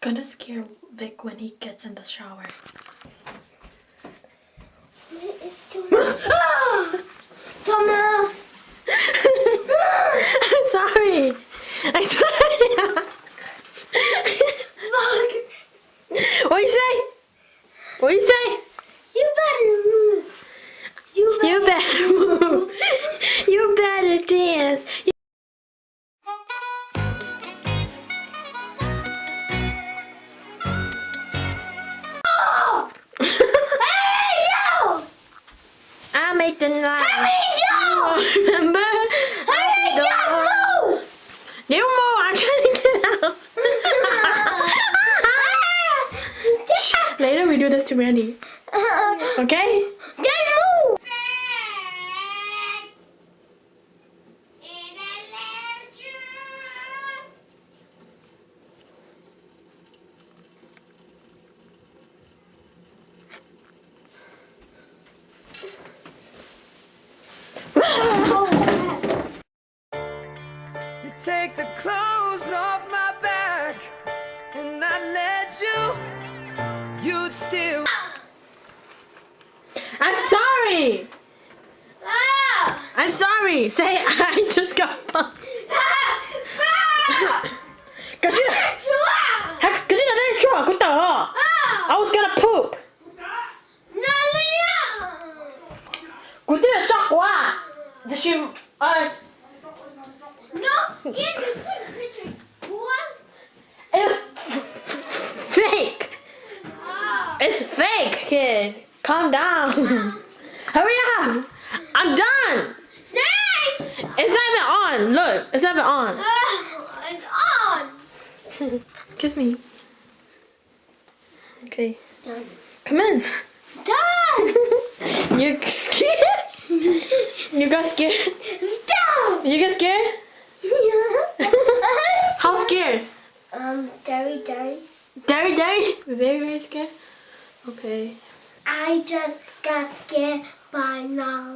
Gonna scare Vic when he gets in the shower. It's too much. Thomas! I'm sorry. I'm sorry. Fuck! What you say? What you say? You better move. You better move. You better dance. Oh! Hey, yo! I make the night. Hey, yo! Remember? Hey, yo! Move! You more. I'm trying to get out. Later we do this to Randy. Okay? Then move! You take the clothes off my back, and I let you'd still. I'm sorry. Ah! I'm sorry. Say I just got bumped. Cause you didn't draw. What the hell? I was gonna poop. Cô didn't talk what? Did she? No, Ian, you took a picture. What? It's fake. Oh. It's fake, kid. Calm down. Hurry up. I'm done. Say! It's not even on. Look, it's not even on. It's on. Kiss me. Okay. Done. Come in. Done. You scared? You got scared? Done. You get scared? How scared? Very, very. Very, very scared? Okay. I just got scared by now.